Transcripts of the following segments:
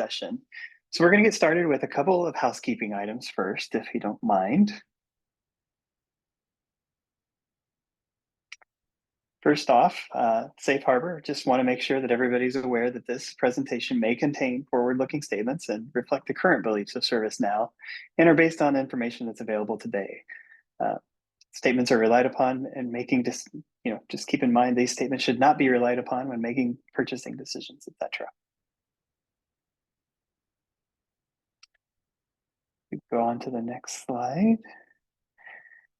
session. So we're going to get started with a couple of housekeeping items first, if you don't mind. First off, safe harbor. Just want to make sure that everybody's aware that this presentation may contain forward-looking statements and reflect the current beliefs of ServiceNow and are based on information that's available today. Statements are relied upon and just keep in mind these statements should not be relied upon when making purchasing decisions, etc. Go on to the next slide.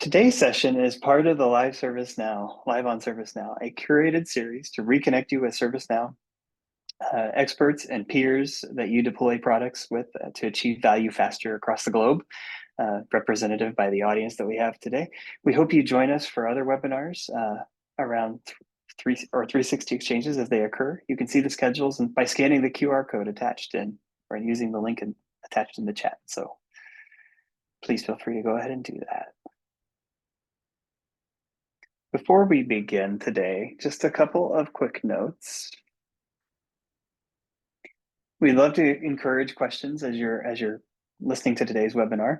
Today's session is part of the Live on ServiceNow, a curated series to reconnect you with ServiceNow experts and peers that you deploy products with to achieve value faster across the globe, representative by the audience that we have today. We hope you join us for other webinars around 360 exchanges as they occur. You can see the schedules by scanning the QR code attached in or using the link attached in the chat. So please feel free to go ahead and do that. Before we begin today, just a couple of quick notes. We'd love to encourage questions as you're listening to today's webinar.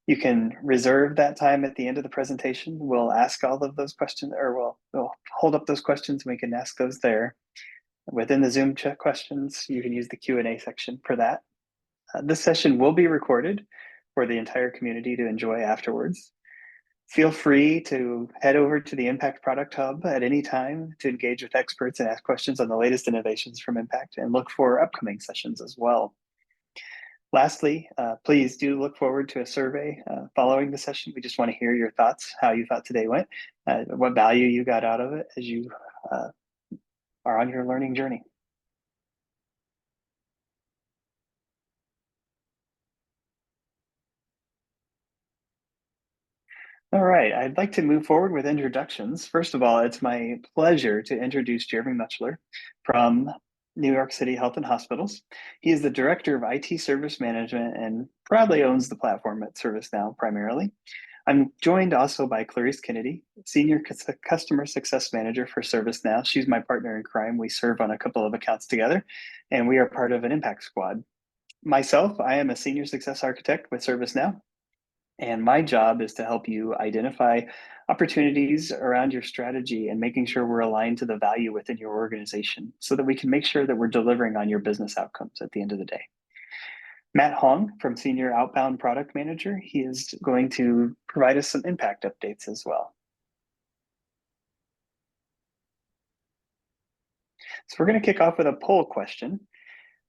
You can reserve that time at the end of the presentation. We'll ask all of those questions, or we'll hold up those questions and we can ask those there. Within the Zoom chat questions, you can use the Q&A section for that. This session will be recorded for the entire community to enjoy afterwards. Feel free to head over to the Impact Product Hub at any time to engage with experts and ask questions on the latest innovations from Impact and look for upcoming sessions as well. Lastly, please do look forward to a survey following the session. We just want to hear your thoughts, how you thought today went, what value you got out of it as you are on your learning journey. All right, I'd like to move forward with introductions. First of all, it's my pleasure to introduce Jeremy Muchler from New York City Health and Hospitals. He is the Director of IT Service Management and proudly owns the platform at ServiceNow primarily. I'm joined also by Clarice Kennedy, Senior Customer Success Manager for ServiceNow. She's my partner in crime. We serve on a couple of accounts together, and we are part of an Impact Squad. Myself, I am a Senior Success Architect with ServiceNow. And my job is to help you identify opportunities around your strategy and making sure we're aligned to the value within your organization so that we can make sure that we're delivering on your business outcomes at the end of the day. Matt Hong from Senior Outbound Product Manager, he is going to provide us some impact updates as well. So we're going to kick off with a poll question.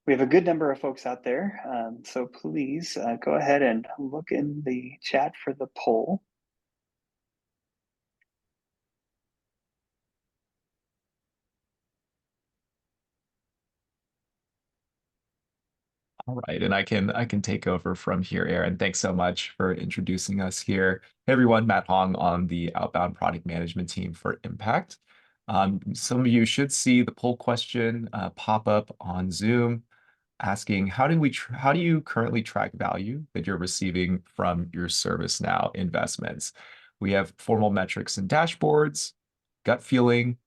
We have a good number of folks out there, so please go ahead and look in the chat for the poll. All right, and I can take over from here, Aaron. Thanks so much for introducing us here. Hey everyone, Matt Hong on the Outbound Product Management team for Impact. Some of you should see the poll question pop up on Zoom, asking how do you currently track value that you're receiving from your ServiceNow investments? We have formal metrics and dashboards, gut feeling,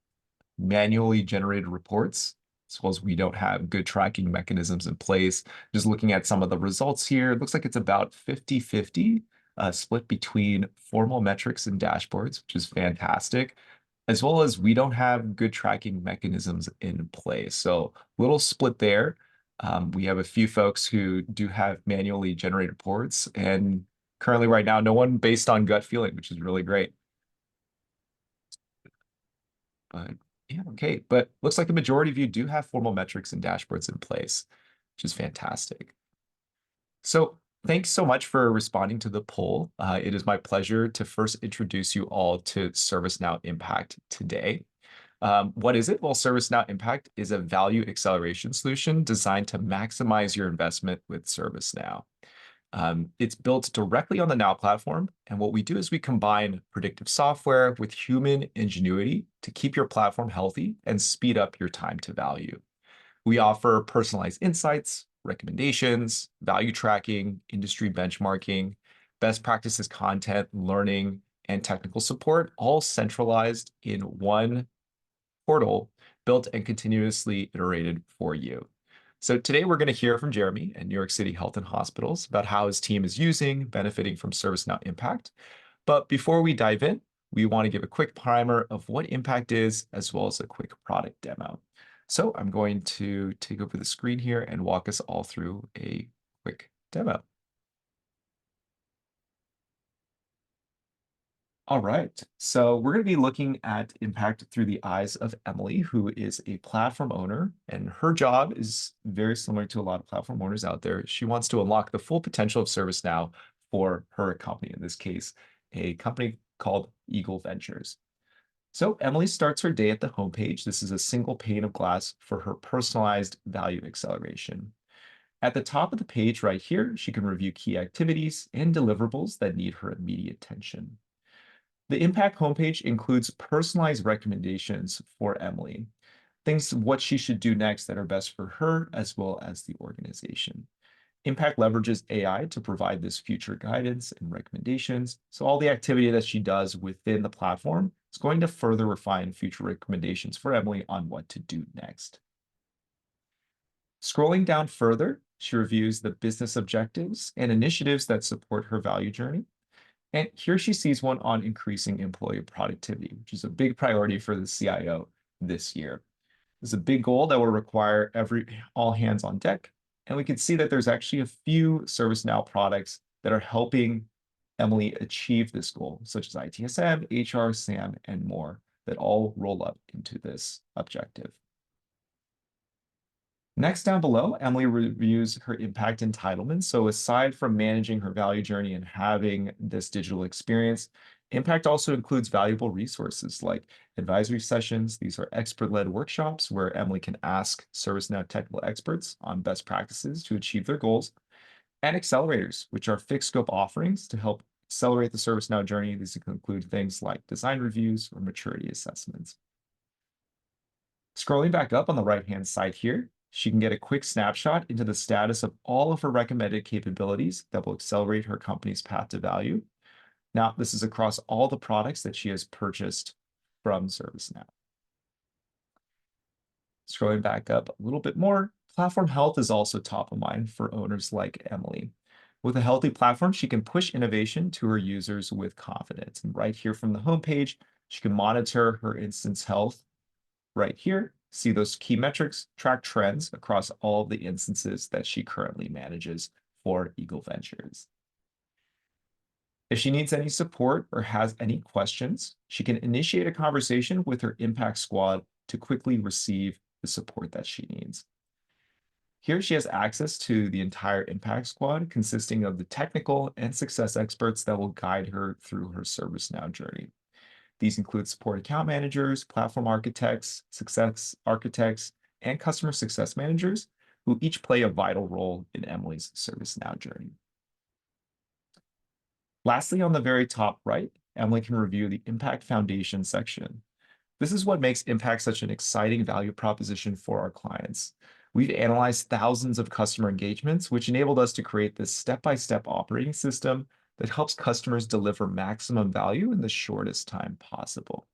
manually generated reports, as well as we don't have good tracking mechanisms in place. Just looking at some of the results here, it looks like it's about 50-50 split between formal metrics and dashboards, which is fantastic, as well as we don't have good tracking mechanisms in place. So little split there. We have a few folks who do have manually generated reports, and currently right now, no one based on gut feeling, which is really great. But yeah, okay. But looks like the majority of you do have formal metrics and dashboards in place, which is fantastic. So thanks so much for responding to the poll. It is my pleasure to first introduce you all to ServiceNow Impact today. What is it? Well, ServiceNow Impact is a value acceleration solution designed to maximize your investment with ServiceNow. It's built directly on the Now platform, and what we do is we combine predictive software with human ingenuity to keep your platform healthy and speed up your time to value. We offer personalized insights, recommendations, value tracking, industry benchmarking, best practices content, learning, and technical support, all centralized in one portal built and continuously iterated for you. So today we're going to hear from Jeremy at New York City Health and Hospitals about how his team is benefiting from ServiceNow Impact. But before we dive in, we want to give a quick primer of what Impact is, as well as a quick product demo. So I'm going to take over the screen here and walk us all through a quick demo. All right, so we're going to be looking at Impact through the eyes of Emily, who is a platform owner, and her job is very similar to a lot of platform owners out there. She wants to unlock the full potential of ServiceNow for her company, in this case, a company called Eagle Ventures. So Emily starts her day at the homepage. This is a single pane of glass for her personalized value acceleration. At the top of the page right here, she can review key activities and deliverables that need her immediate attention. The Impact homepage includes personalized recommendations for Emily, things what she should do next that are best for her as well as the organization. Impact leverages AI to provide this future guidance and recommendations. So all the activity that she does within the platform is going to further refine future recommendations for Emily on what to do next. Scrolling down further, she reviews the business objectives and initiatives that support her value journey. And here she sees one on increasing employee productivity, which is a big priority for the CIO this year. It's a big goal that will require all hands on deck. And we can see that there's actually a few ServiceNow products that are helping Emily achieve this goal, such as ITSM, HR, SAM, and more, that all roll up into this objective. Next, down below, Emily reviews her impact entitlements. So aside from managing her value journey and having this digital experience, Impact also includes valuable resources like advisory sessions. These are expert-led workshops where Emily can ask ServiceNow technical experts on best practices to achieve their goals, and accelerators, which are fixed scope offerings to help accelerate the ServiceNow journey. These can include things like design reviews or maturity assessments. Scrolling back up on the right-hand side here, she can get a quick snapshot into the status of all of her recommended capabilities that will accelerate her company's path to value. Now, this is across all the products that she has purchased from ServiceNow. Scrolling back up a little bit more, platform health is also top of mind for owners like Emily. With a healthy platform, she can push innovation to her users with confidence. And right here from the homepage, she can monitor her instance health right here, see those key metrics, track trends across all the instances that she currently manages for Eagle Ventures. If she needs any support or has any questions, she can initiate a conversation with her Impact Squad to quickly receive the support that she needs. Here she has access to the entire Impact Squad, consisting of the technical and success experts that will guide her through her ServiceNow journey. These include support account managers, platform architects, success architects, and customer success managers, who each play a vital role in Emily's ServiceNow journey. Lastly, on the very top right, Emily can review the Impact Foundation section. This is what makes Impact such an exciting value proposition for our clients. We've analyzed thousands of customer engagements, which enabled us to create this step-by-step operating system that helps customers deliver maximum value in the shortest time possible.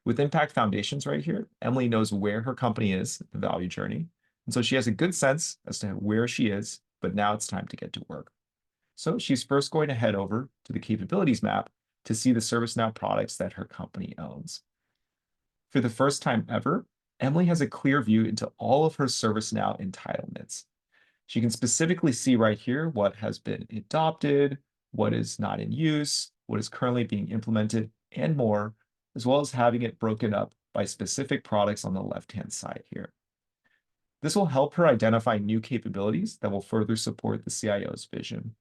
With Impact Foundations right here, Emily knows where her company is, the value journey, and so she has a good sense as to where she is, but now it's time to get to work. So she's first going to head over to the capabilities map to see the ServiceNow products that her company owns. For the first time ever, Emily has a clear view into all of her ServiceNow entitlements. She can specifically see right here what has been adopted, what is not in use, what is currently being implemented, and more, as well as having it broken up by specific products on the left-hand side here. This will help her identify new capabilities that will further support the CIO's vision.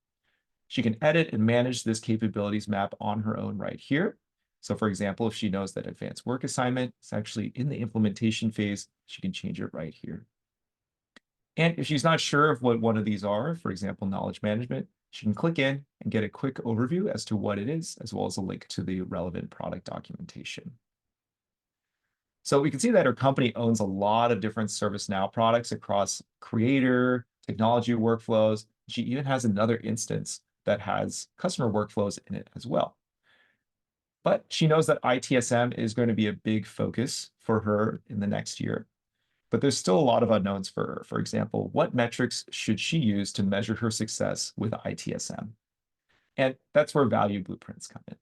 She can edit and manage this capabilities map on her own right here. So for example, if she knows that advanced work assignment is actually in the implementation phase, she can change it right here. And if she's not sure of what one of these are, for example, knowledge management, she can click in and get a quick overview as to what it is, as well as a link to the relevant product documentation. So we can see that her company owns a lot of different ServiceNow products across creator, technology workflows. She even has another instance that has customer workflows in it as well. But she knows that ITSM is going to be a big focus for her in the next year. But there's still a lot of unknowns for her. For example, what metrics should she use to measure her success with ITSM? And that's where value blueprints come in.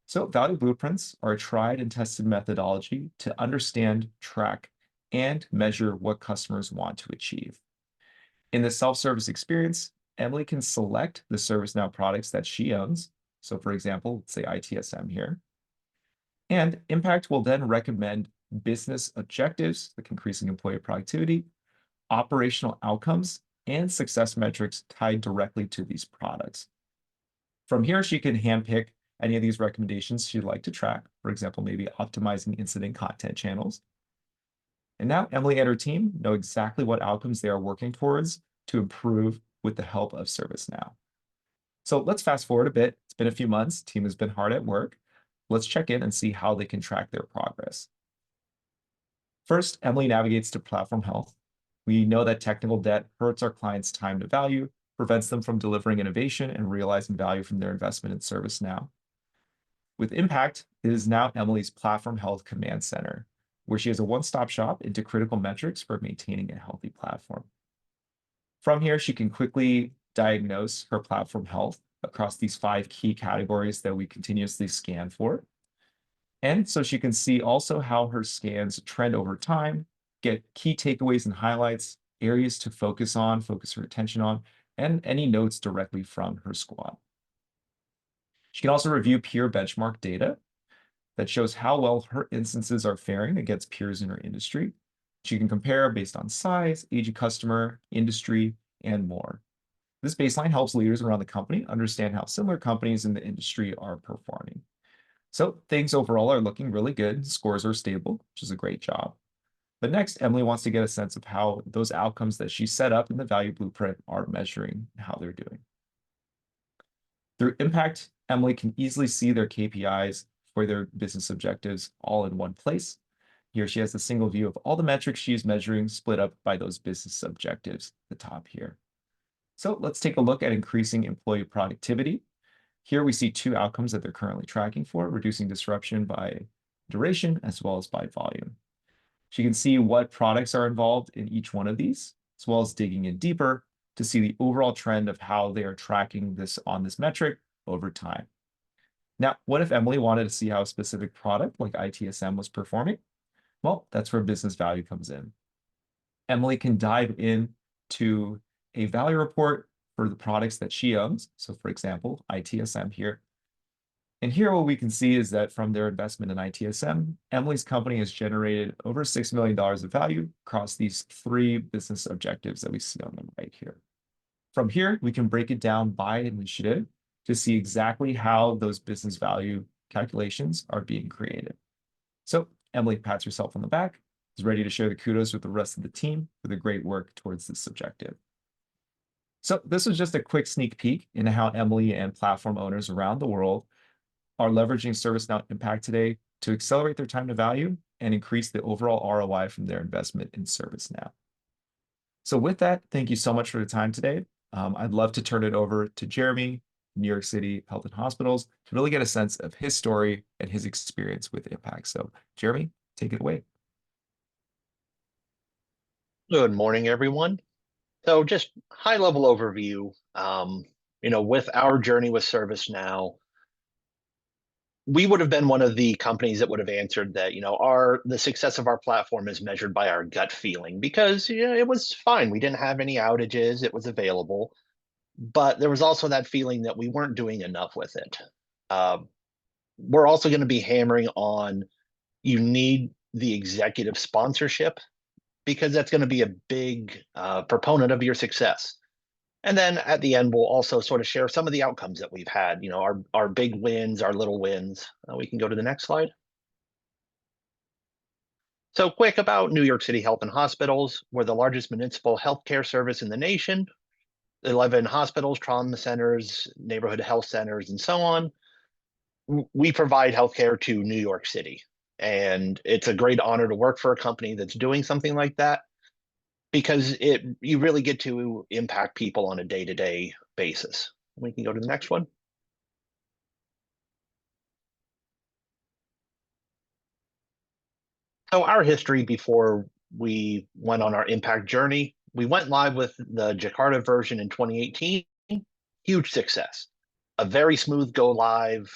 So value blueprints are a tried and tested methodology to understand, track, and measure what customers want to achieve. In the self-service experience, Emily can select the ServiceNow products that she owns. So for example, let's say ITSM here. And Impact will then recommend business objectives, like increasing employee productivity, operational outcomes, and success metrics tied directly to these products. From here, she can handpick any of these recommendations she'd like to track, for example, maybe optimizing incident content channels. And now Emily and her team know exactly what outcomes they are working towards to improve with the help of ServiceNow. So let's fast forward a bit. It's been a few months. Team has been hard at work. Let's check in and see how they can track their progress. First, Emily navigates to platform health. We know that technical debt hurts our clients' time to value, prevents them from delivering innovation and realizing value from their investment in ServiceNow. With Impact, it is now Emily's Platform Health Command Center, where she has a one-stop shop into critical metrics for maintaining a healthy platform. From here, she can quickly diagnose her platform health across these 5 key categories that we continuously scan for. And so she can see also how her scans trend over time, get key takeaways and highlights, areas to focus on, focus her attention on, and any notes directly from her squad. She can also review peer benchmark data that shows how well her instances are faring against peers in her industry. She can compare based on size, age of customer, industry, and more. This baseline helps leaders around the company understand how similar companies in the industry are performing. So things overall are looking really good. Scores are stable, which is a great job. But next, Emily wants to get a sense of how those outcomes that she set up in the value blueprint are measuring how they're doing. Through Impact, Emily can easily see their KPIs for their business objectives all in one place. Here she has a single view of all the metrics she is measuring split up by those business objectives at the top here. So let's take a look at increasing employee productivity. Here we see 2 outcomes that they're currently tracking for, reducing disruption by duration as well as by volume. She can see what products are involved in each one of these, as well as digging in deeper to see the overall trend of how they are tracking this on this metric over time. Now, what if Emily wanted to see how a specific product like ITSM was performing? Well, that's where business value comes in. Emily can dive into a value report for the products that she owns. So for example, ITSM here. And here what we can see is that from their investment in ITSM, Emily's company has generated over $6 million of value across these 3 business objectives that we see on the right here. From here, we can break it down by initiative to see exactly how those business value calculations are being created. So Emily pats herself on the back, is ready to share the kudos with the rest of the team for the great work towards this objective. So this was just a quick sneak peek into how Emily and platform owners around the world are leveraging ServiceNow Impact today to accelerate their time to value and increase the overall ROI from their investment in ServiceNow. So with that, thank you so much for the time today. I'd love to turn it over to Jeremy, New York City Health and Hospitals, to really get a sense of his story and his experience with Impact. So Jeremy, take it away. Good morning, everyone. So just high-level overview, with our journey with ServiceNow, we would have been one of the companies that would have answered that, the success of our platform is measured by our gut feeling because it was fine. We didn't have any outages. It was available. But there was also that feeling that we weren't doing enough with it. We're also going to be hammering on you need the executive sponsorship because that's going to be a big proponent of your success. And then at the end, we'll also sort of share some of the outcomes that we've had, our big wins, our little wins. We can go to the next slide. So quick about New York City Health and Hospitals. We're the largest municipal healthcare service in the nation. 11 hospitals, trauma centers, neighborhood health centers, and so on. We provide healthcare to New York City. And it's a great honor to work for a company that's doing something like that because you really get to impact people on a day-to-day basis. We can go to the next one. So our history before we went on our Impact journey. We went live with the Jakarta version in 2018. Huge success. A very smooth go live.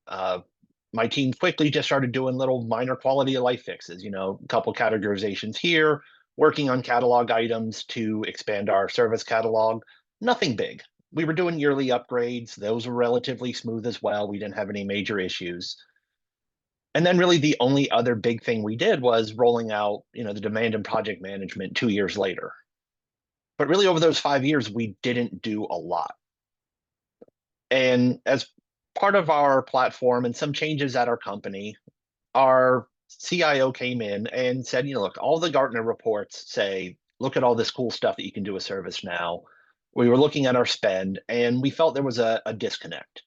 My team quickly just started doing little minor quality of life fixes, a couple categorizations here, working on catalog items to expand our service catalog. Nothing big. We were doing yearly upgrades. Those were relatively smooth as well. We didn't have any major issues. And then really the only other big thing we did was rolling out, the demand and project management 2 years later. But really over those 5 years, we didn't do a lot. And as part of our platform and some changes at our company, our CIO came in and said, look, all the Gartner reports say, look at all this cool stuff that you can do with ServiceNow. We were looking at our spend and we felt there was a disconnect.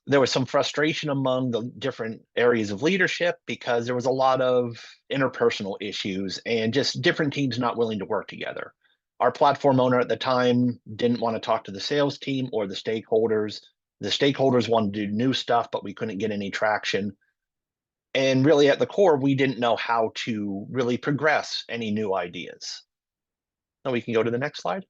There was some frustration among the different areas of leadership because there was a lot of interpersonal issues and just different teams not willing to work together. Our platform owner at the time didn't want to talk to the sales team or the stakeholders. The stakeholders wanted to do new stuff, but we couldn't get any traction. And really at the core, we didn't know how to really progress any new ideas. Now we can go to the next slide.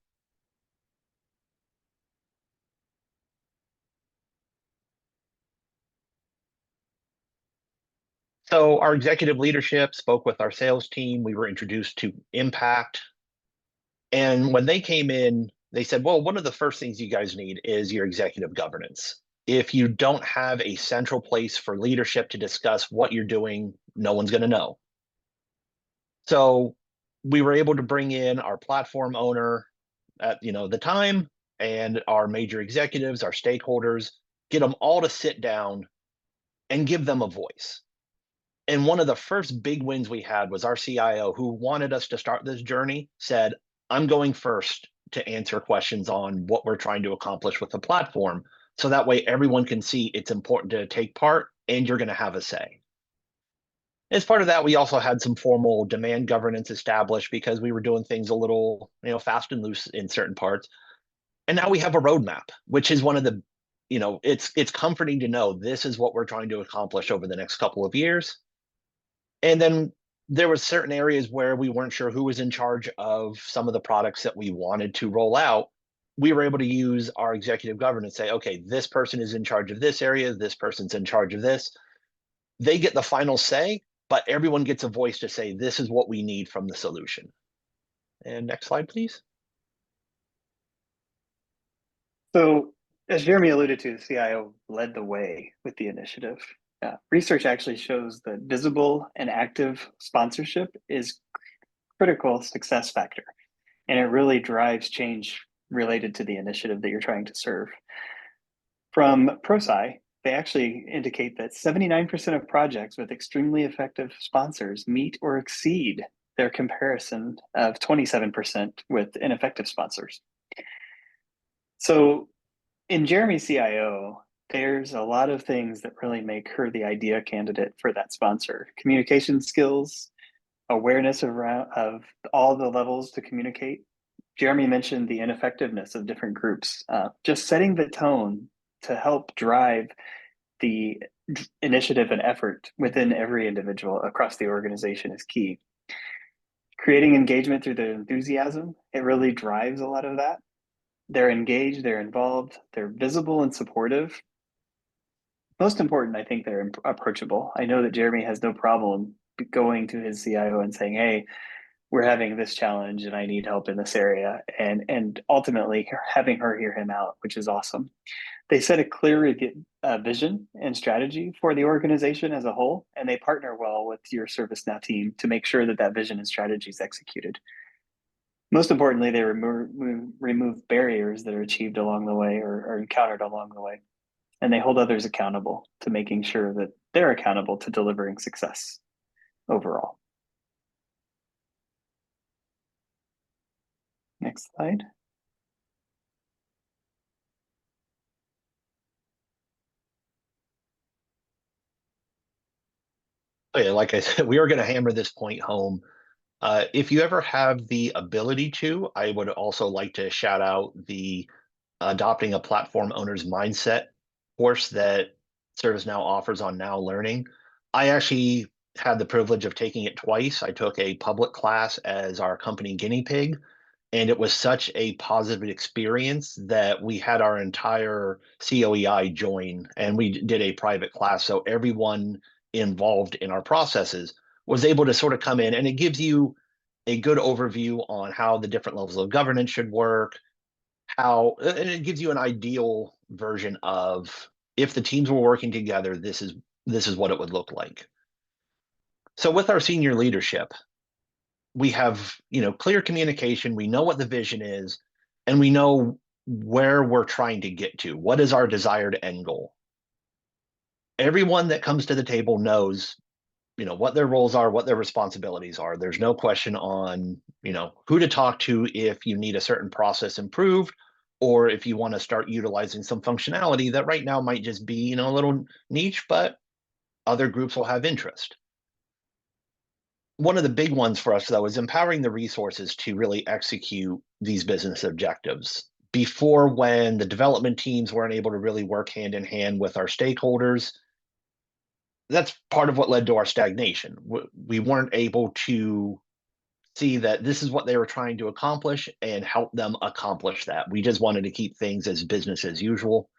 So our executive leadership spoke with our sales team. We were introduced to Impact. And when they came in, they said, well, one of the first things you guys need is your executive governance. If you don't have a central place for leadership to discuss what you're doing, no one's going to know. So we were able to bring in our platform owner at the time and our major executives, our stakeholders, get them all to sit down and give them a voice. And one of the first big wins we had was our CIO, who wanted us to start this journey, said, I'm going first to answer questions on what we're trying to accomplish with the platform. So that way everyone can see it's important to take part and you're going to have a say. As part of that, we also had some formal demand governance established because we were doing things a little, fast and loose in certain parts. And now we have a roadmap, which is one of the, it's comforting to know this is what we're trying to accomplish over the next couple of years. And then there were certain areas where we weren't sure who was in charge of some of the products that we wanted to roll out. We were able to use our executive governance, say, okay, this person is in charge of this area, this person's in charge of this. They get the final say, but everyone gets a voice to say, this is what we need from the solution. And next slide, please. So as Jeremy alluded to, the CIO led the way with the initiative. Research actually shows that visible and active sponsorship is critical success factor, and it really drives change related to the initiative that you're trying to serve. From ProSci, they actually indicate that 79% of projects with extremely effective sponsors meet or exceed their comparison of 27% with ineffective sponsors. So in Jeremy's CIO, there's a lot of things that really make her the idea candidate for that sponsor. Communication skills, awareness of all the levels to communicate. Jeremy mentioned the ineffectiveness of different groups. Just setting the tone to help drive the initiative and effort within every individual across the organization is key. Creating engagement through the enthusiasm, it really drives a lot of that. They're engaged, they're involved, they're visible and supportive. Most important, I think they're approachable. I know that Jeremy has no problem going to his CIO and saying, hey, we're having this challenge and I need help in this area, and ultimately having her hear him out, which is awesome. They set a clear vision and strategy for the organization as a whole, and they partner well with your ServiceNow team to make sure that that vision and strategy is executed. Most importantly, they remove barriers that are achieved along the way or encountered along the way, and they hold others accountable to making sure that they're accountable to delivering success overall. Next slide. Oh, yeah, like I said, we are going to hammer this point home. If you ever have the ability to, I would also like to shout out the Adopting a Platform Owner's Mindset course that ServiceNow offers on Now Learning. I actually had the privilege of taking it twice. I took a public class as our company guinea pig, and it was such a positive experience that we had our entire COEI join, and we did a private class. So everyone involved in our processes was able to sort of come in, and it gives you a good overview on how the different levels of governance should work, and it gives you an ideal version of if the teams were working together, this is what it would look like. So with our senior leadership, we have, clear communication, we know what the vision is, and we know where we're trying to get to. What is our desired end goal? Everyone that comes to the table knows, what their roles are, what their responsibilities are. There's no question on, who to talk to if you need a certain process improved, or if you want to start utilizing some functionality that right now might just be, a little niche, but other groups will have interest. One of the big ones for us, though, is empowering the resources to really execute these business objectives. Before, when the development teams weren't able to really work hand in hand with our stakeholders, that's part of what led to our stagnation. We weren't able to see that this is what they were trying to accomplish and help them accomplish that. We just wanted to keep things as business as usual.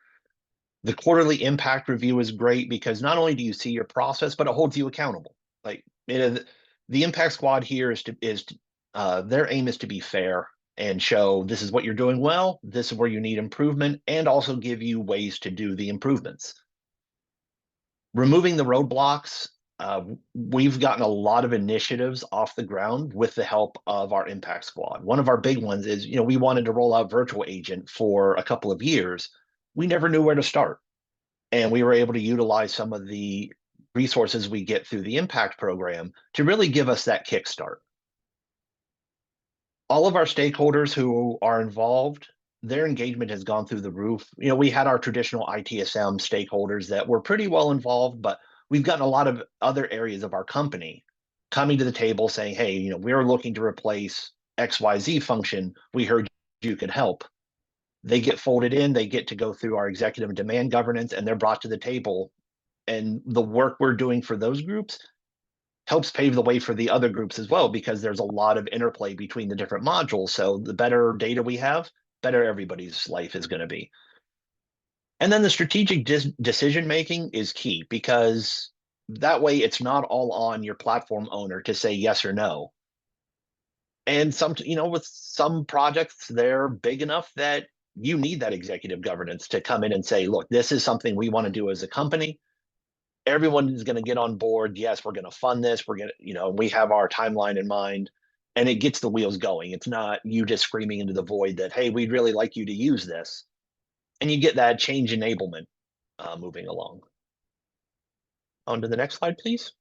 The quarterly impact review is great because not only do you see your process, but it holds you accountable. Like the impact squad here is their aim is to be fair and show this is what you're doing well, this is where you need improvement, and also give you ways to do the improvements. Removing the roadblocks, we've gotten a lot of initiatives off the ground with the help of our impact squad. One of our big ones is, we wanted to roll out virtual agent for a couple of years. We never knew where to start. And we were able to utilize some of the resources we get through the impact program to really give us that kickstart. All of our stakeholders who are involved, their engagement has gone through the roof. We had our traditional ITSM stakeholders that were pretty well involved, but we've gotten a lot of other areas of our company coming to the table saying, hey, we're looking to replace XYZ function. We heard you could help. They get folded in, they get to go through our executive and demand governance, and they're brought to the table. And the work we're doing for those groups helps pave the way for the other groups as well, because there's a lot of interplay between the different modules. So the better data we have, better everybody's life is going to be. And then the strategic decision making is key, because that way it's not all on your platform owner to say yes or no. And with some projects, they're big enough that you need that executive governance to come in and say, look, this is something we want to do as a company. Everyone is going to get on board. Yes, we're going to fund this. We're going to, we have our timeline in mind, and it gets the wheels going. It's not you just screaming into the void that, hey, we'd really like you to use this. And you get that change enablement moving along. On to the next slide, please.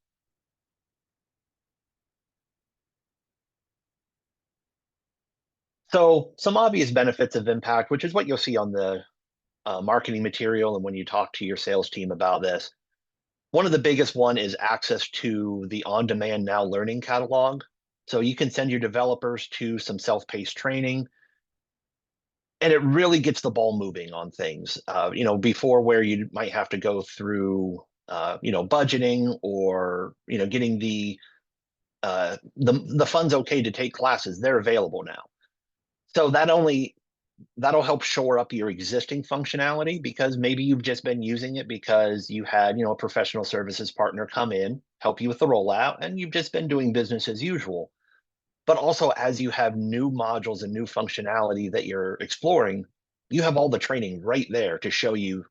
So some obvious benefits of Impact, which is what you'll see on the marketing material and when you talk to your sales team about this. One of the biggest one is access to the on-demand Now Learning catalog. So you can send your developers to some self-paced training, and it really gets the ball moving on things. Before, where you might have to go through, budgeting or, getting the funds okay to take classes, they're available now. So that'll help shore up your existing functionality, because maybe you've just been using it because you had, a professional services partner come in, help you with the rollout, and you've just been doing business as usual. But also, as you have new modules and new functionality that you're exploring, you have all the training right there to show you,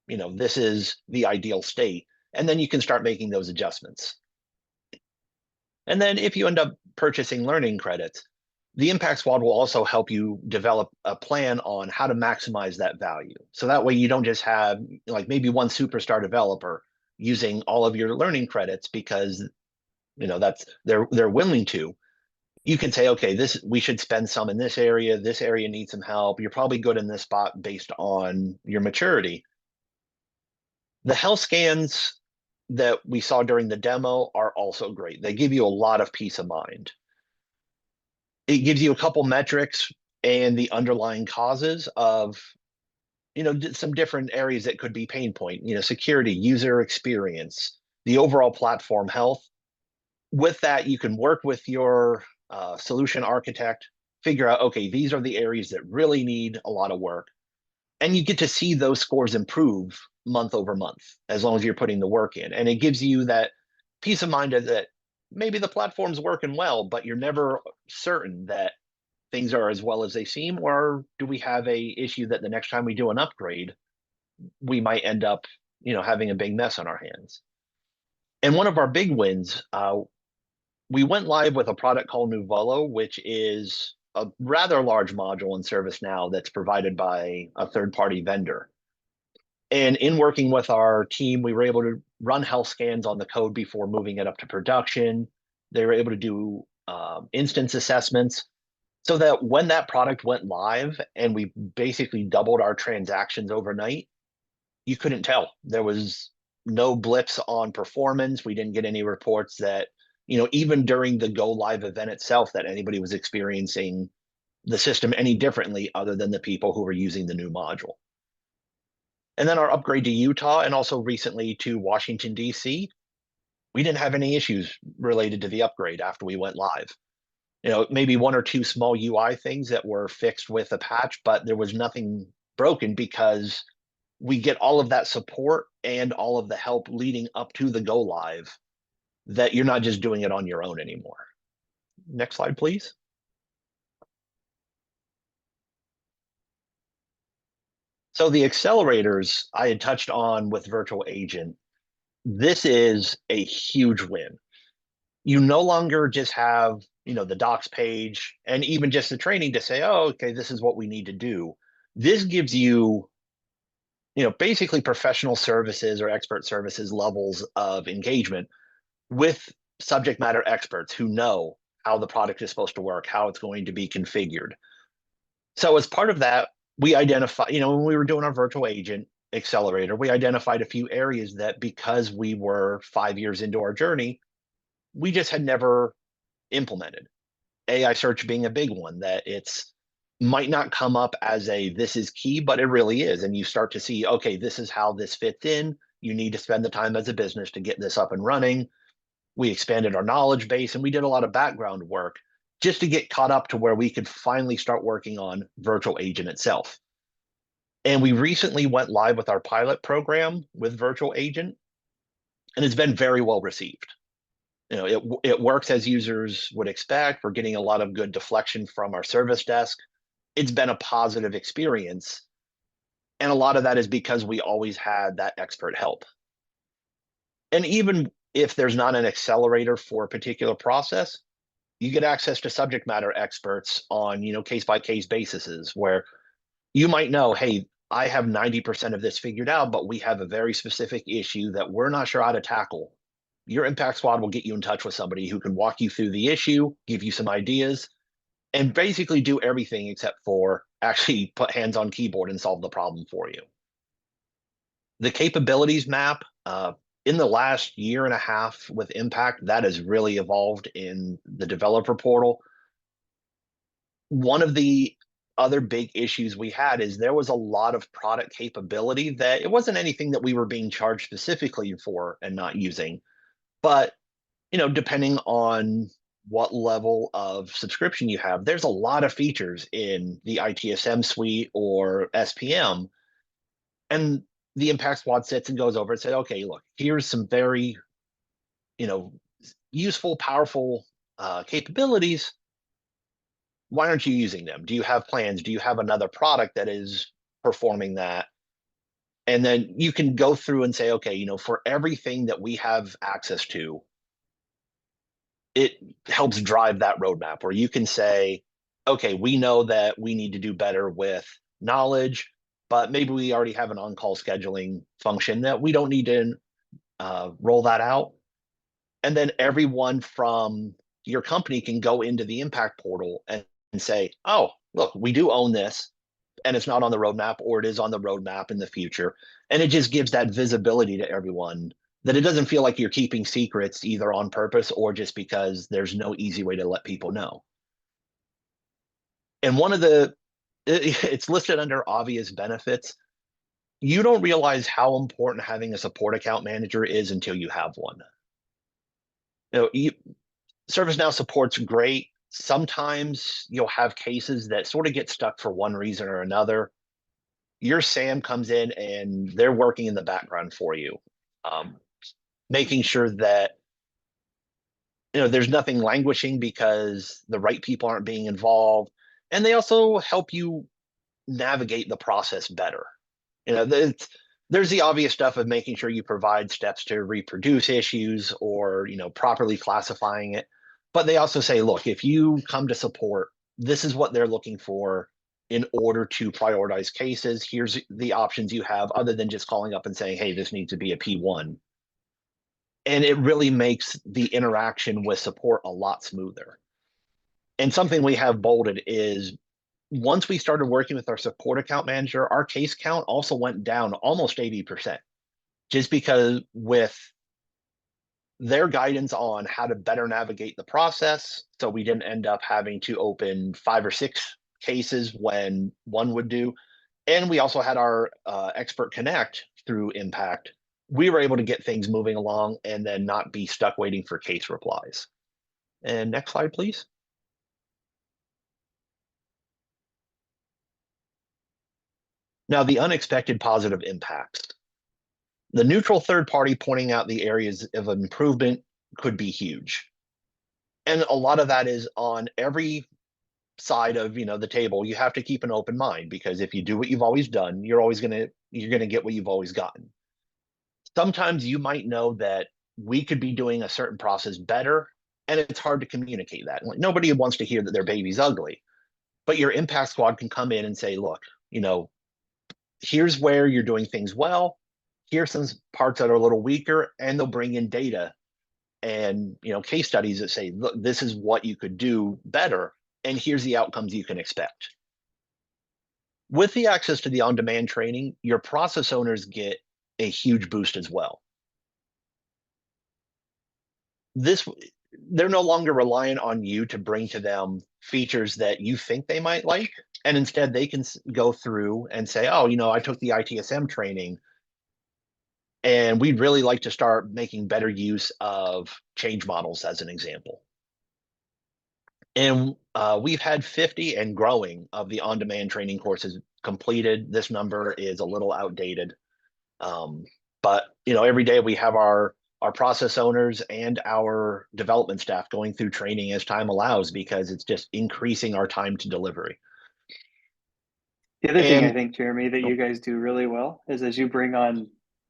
this is the ideal state. And then you can start making those adjustments. And then if you end up purchasing learning credits, the Impact Squad will also help you develop a plan on how to maximize that value. So that way you don't just have like maybe one superstar developer using all of your learning credits because that's they're willing to. You can say, okay, we should spend some in this area. This area needs some help. You're probably good in this spot based on your maturity. The health scans that we saw during the demo are also great. They give you a lot of peace of mind. It gives you a couple metrics and the underlying causes of, some different areas that could be pain point, security, user experience, the overall platform health. with that, you can work with your solution architect, figure out, okay, these are the areas that really need a lot of work. And you get to see those scores improve month over month, as long as you're putting the work in. And it gives you that peace of mind that maybe the platform's working well, but you're never certain that things are as well as they seem, or do we have a issue that the next time we do an upgrade, we might end up, having a big mess on our hands. And one of our big wins, we went live with a product called Nuvolo, which is a rather large module in ServiceNow that's provided by a third-party vendor. And in working with our team, we were able to run health scans on the code before moving it up to production. They were able to do instance assessments so that when that product went live and we basically doubled our transactions overnight, you couldn't tell. There was no blips on performance. We didn't get any reports that, even during the go live event itself, that anybody was experiencing the system any differently other than the people who were using the new module. And then our upgrade to Utah and also recently to Washington, D.C., we didn't have any issues related to the upgrade after we went live. Maybe one or two small UI things that were fixed with a patch, but there was nothing broken because we get all of that support and all of the help leading up to the go live, that you're not just doing it on your own anymore. Next slide, please. So the accelerators I had touched on with Virtual Agent, this is a huge win. You no longer just have, the docs page and even just the training to say, oh, okay, this is what we need to do. This gives you, basically professional services or expert services levels of engagement with subject matter experts who know how the product is supposed to work, how it's going to be configured. So as part of that, we identify, when we were doing our virtual agent accelerator, we identified a few areas that, because we were 5 years into our journey, we just had never implemented. AI search being a big one, that it's might not come up as a this is key, but it really is. And you start to see, okay, this is how this fits in. You need to spend the time as a business to get this up and running. We expanded our knowledge base and we did a lot of background work just to get caught up to where we could finally start working on virtual agent itself. And we recently went live with our pilot program with virtual agent, and it's been very well received. It works as users would expect. We're getting a lot of good deflection from our service desk. It's been a positive experience. And a lot of that is because we always had that expert help. And even if there's not an accelerator for a particular process, you get access to subject matter experts on, case by case basis, where you might know, hey, I have 90% of this figured out, but we have a very specific issue that we're not sure how to tackle. Your impact squad will get you in touch with somebody who can walk you through the issue, give you some ideas, and basically do everything except for actually put hands on keyboard and solve the problem for you. The capabilities map, in the last year and a half with Impact, that has really evolved in the developer portal. One of the other big issues we had is there was a lot of product capability that it wasn't anything that we were being charged specifically for and not using. But, depending on what level of subscription you have, there's a lot of features in the ITSM suite or SPM. And the Impact Squad sits and goes over and says, okay, look, here's some very, useful, powerful capabilities. Why aren't you using them? Do you have plans? Do you have another product that is performing that? And then you can go through and say, okay, for everything that we have access to, it helps drive that roadmap where you can say, okay, we know that we need to do better with knowledge, but maybe we already have an on-call scheduling function that we don't need to roll that out. And then everyone from your company can go into the Impact portal and say, oh, look, we do own this and it's not on the roadmap, or it is on the roadmap in the future. And it just gives that visibility to everyone that it doesn't feel like you're keeping secrets either on purpose or just because there's no easy way to let people know. And it's listed under obvious benefits. You don't realize how important having a support account manager is until you have one. ServiceNow support's great. Sometimes you'll have cases that sort of get stuck for one reason or another. Your SAM comes in and they're working in the background for you, making sure that there's nothing languishing because the right people aren't being involved, and they also help you navigate the process better. There's the obvious stuff of making sure you provide steps to reproduce issues or properly classifying it, but they also say, look, if you come to support, this is what they're looking for in order to prioritize cases. Here's the options you have other than just calling up and saying, hey, this needs to be a P1. And it really makes the interaction with support a lot smoother. And something we have bolded is once we started working with our support account manager, our case count also went down almost 80%, just because with their guidance on how to better navigate the process. So we didn't end up having to open 5 or 6 cases when one would do. And we also had our expert connect through Impact. We were able to get things moving along and then not be stuck waiting for case replies. And next slide, please. Now, the unexpected positive impacts. The neutral third party pointing out the areas of improvement could be huge. And a lot of that is on every side of the table. You have to keep an open mind, because if you do what you've always done, you're gonna get what you've always gotten. Sometimes you might know that we could be doing a certain process better, and it's hard to communicate that. Like, nobody wants to hear that their baby's ugly, but your impact squad can come in and say, look, here's where you're doing things well. Here's some parts that are a little weaker, and they'll bring in data and case studies that say, look, this is what you could do better, and here's the outcomes you can expect. With the access to the on-demand training, your process owners get a huge boost as well. They're no longer reliant on you to bring to them features that you think they might like, and instead they can go through and say, oh, I took the ITSM training, and we'd really like to start making better use of change models, as an example. And we've had 50 and growing of the on-demand training courses completed. This number is a little outdated. But every day we have our process owners and our development staff going through training as time allows, because it's just increasing our time to delivery. The other thing I think, Jeremy, that you guys do really well is as you bring on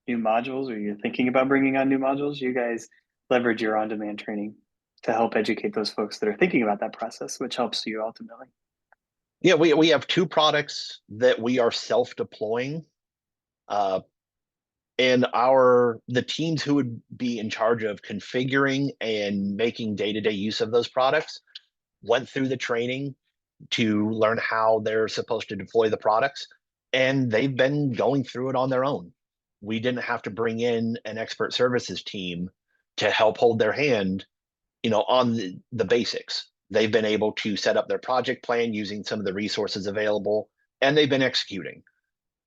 new modules, or you're thinking about bringing on new modules, you guys leverage your on-demand training to help educate those folks that are thinking about that process, which helps you ultimately. Yeah, we have 2 products that we are self-deploying. And the teams who would be in charge of configuring and making day-to-day use of those products went through the training to learn how they're supposed to deploy the products, and they've been going through it on their own. We didn't have to bring in an expert services team to help hold their hand, on the basics. They've been able to set up their project plan using some of the resources available, and they've been executing.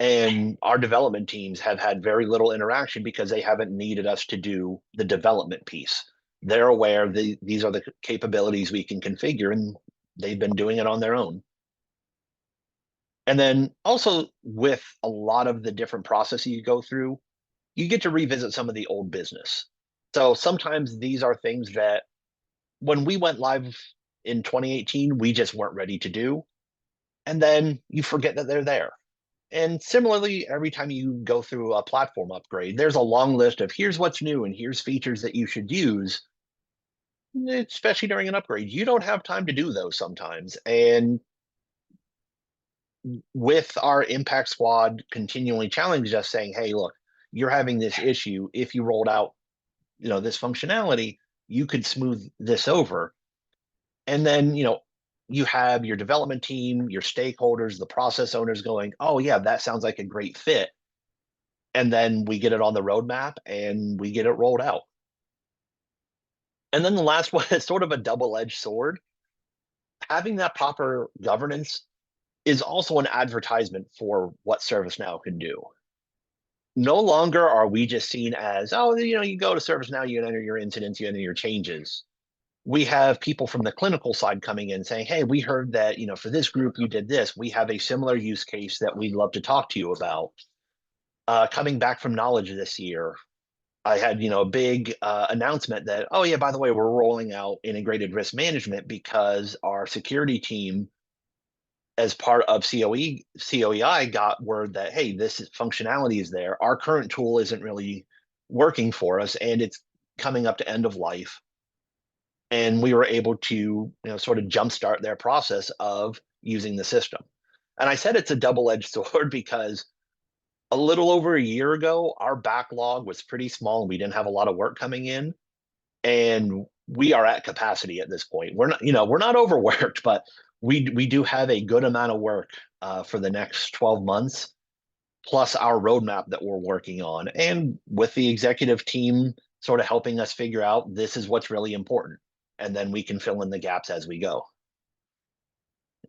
And our development teams have had very little interaction because they haven't needed us to do the development piece. They're aware these are the capabilities we can configure, and they've been doing it on their own. And then also, with a lot of the different processes you go through, you get to revisit some of the old business. So sometimes these are things that when we went live in 2018, we just weren't ready to do. And then you forget that they're there. And similarly, every time you go through a platform upgrade, there's a long list of here's what's new and here's features that you should use, especially during an upgrade. You don't have time to do those sometimes. And with our impact squad continually challenging us, saying, hey, look, you're having this issue. If you rolled out, this functionality, you could smooth this over. And then, you have your development team, your stakeholders, the process owners going, oh yeah, that sounds like a great fit. And then we get it on the roadmap and we get it rolled out. And then the last one is sort of a double-edged sword. Having that proper governance is also an advertisement for what ServiceNow can do. No longer are we just seen as, oh, you go to ServiceNow, you enter your incidents, you enter your changes. we have people from the clinical side coming in saying, hey, we heard that, for this group, you did this. We have a similar use case that we'd love to talk to you about. Coming back from Knowledge this year, I had, a big announcement that, oh yeah, by the way, we're rolling out integrated risk management because our security team, as part of COEI, got word that, hey, functionality is there. Our current tool isn't really working for us, and it's coming up to end of life. And we were able to, sort of jumpstart their process of using the system. And I said it's a double-edged sword because a little over a year ago, our backlog was pretty small and we didn't have a lot of work coming in. And we are at capacity at this point. We're not overworked, but we do have a good amount of work for the next 12 months, plus our roadmap that we're working on. And with the executive team sort of helping us figure out this is what's really important. And then we can fill in the gaps as we go.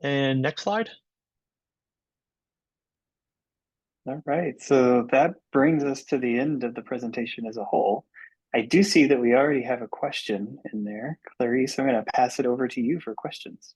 And next slide. All right, so that brings us to the end of the presentation as a whole. I do see that we already have a question in there, Clarice. I'm going to pass it over to you for questions.